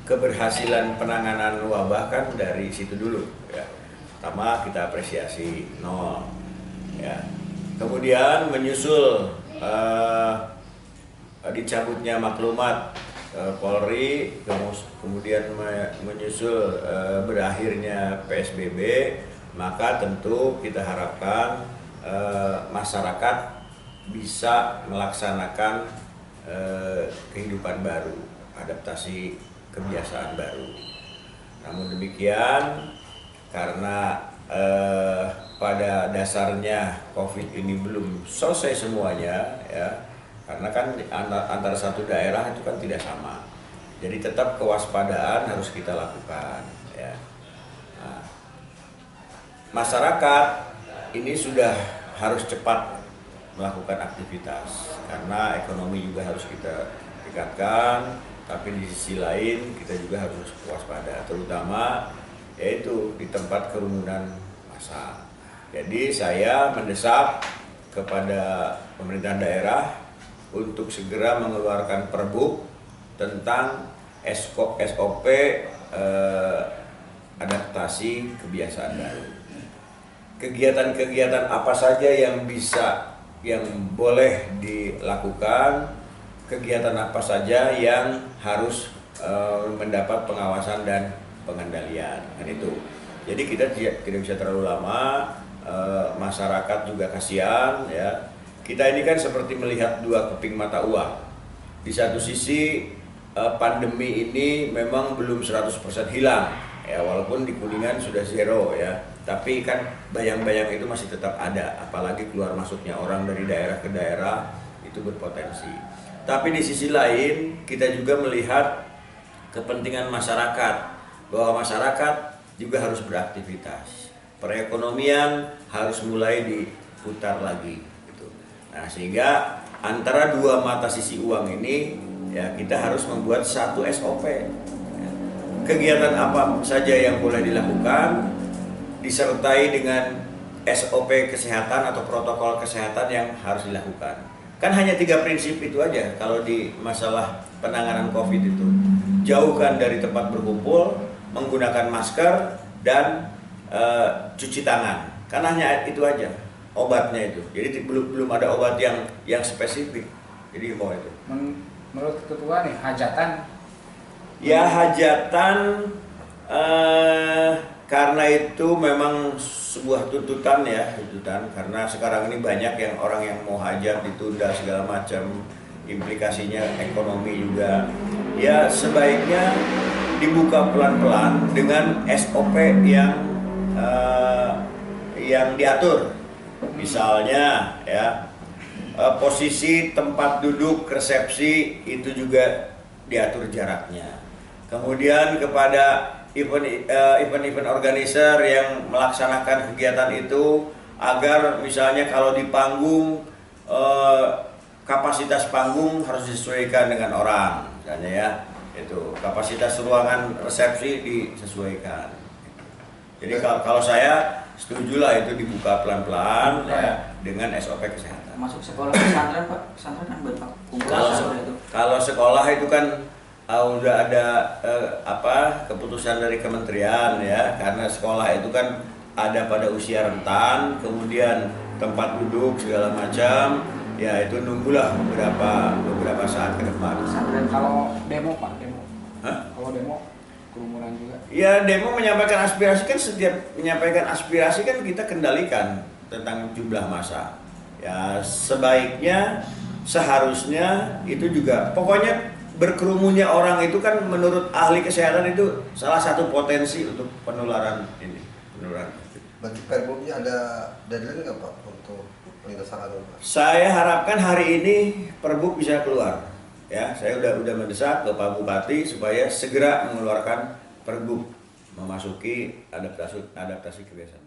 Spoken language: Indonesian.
Keberhasilan penanganan wabah kan dari situ dulu ya. Pertama kita apresiasi nol ya. Kemudian menyusul dicabutnya maklumat Polri, kemudian menyusul berakhirnya PSBB, maka tentu kita harapkan masyarakat bisa melaksanakan kehidupan baru, adaptasi kebiasaan baru. Namun demikian, karena pada dasarnya COVID ini belum selesai semuanya, ya, karena kan antara satu daerah itu kan tidak sama. Jadi tetap kewaspadaan harus kita lakukan. Ya. Nah, masyarakat ini sudah harus cepat melakukan aktivitas karena ekonomi juga harus kita tingkatkan, tapi di sisi lain kita juga harus waspada, terutama yaitu di tempat kerumunan massa. Jadi saya mendesak kepada pemerintah daerah untuk segera mengeluarkan Perbup tentang SOP adaptasi kebiasaan baru. Kegiatan-kegiatan apa saja yang boleh dilakukan, kegiatan apa saja yang harus mendapat pengawasan dan pengendalian, kan itu. Jadi kita tidak bisa terlalu lama, masyarakat juga kasihan ya. Kita ini kan seperti melihat dua keping mata uang. Di satu sisi pandemi ini memang belum 100% hilang ya, walaupun di Kuningan sudah zero ya. Tapi kan bayang-bayang itu masih tetap ada, apalagi keluar masuknya orang dari daerah ke daerah itu berpotensi. Tapi di sisi lain kita juga melihat kepentingan masyarakat, bahwa masyarakat juga harus beraktivitas. Perekonomian harus mulai diputar lagi. Gitu. Nah, sehingga antara dua mata sisi uang ini ya kita harus membuat satu SOP. Kegiatan apa saja yang boleh dilakukan disertai dengan SOP kesehatan atau protokol kesehatan yang harus dilakukan. Kan hanya 3 prinsip itu aja kalau di masalah penanganan COVID itu. Jauhkan dari tempat berkumpul, menggunakan masker, dan cuci tangan. Kan hanya itu aja obatnya itu. Jadi belum ada obat yang spesifik. Jadi mau itu. Menurut ketua nih, hajatan? Ya hajatan karena itu memang sebuah tuntutan ya, karena sekarang ini banyak yang orang yang mau hajat ditunda segala macam, implikasinya ekonomi juga. Ya sebaiknya dibuka pelan-pelan dengan SOP yang diatur. Misalnya ya posisi tempat duduk resepsi itu juga diatur jaraknya. Kemudian kepada event organizer yang melaksanakan kegiatan itu, agar misalnya kalau di panggung kapasitas panggung harus disesuaikan dengan orang, misalnya ya, itu kapasitas ruangan resepsi disesuaikan. Jadi kalau saya setujulah itu dibuka pelan-pelan ya, dengan SOP kesehatan. Masuk sekolah pesantren Pak, pesantren kan buat kalau sekolah itu kan udah ada keputusan dari kementerian ya, karena sekolah itu kan ada pada usia rentan, kemudian tempat duduk segala macam ya, itu nunggulah beberapa saat ke depan. Kalau demo Pak, Hah? Kalau demo kerumunan juga? Ya demo menyampaikan aspirasi kan, setiap menyampaikan aspirasi kan kita kendalikan tentang jumlah massa. Ya sebaiknya, seharusnya itu juga, pokoknya berkerumunnya orang itu kan menurut ahli kesehatan itu salah satu potensi untuk penularan ini. Bagi Perbumnya ada deadline nggak Pak untuk pelaksanaan? Saya harapkan hari ini Perbup bisa keluar. Ya, saya udah mendesak ke Pak Bupati supaya segera mengeluarkan Perbup memasuki adaptasi kebiasaan.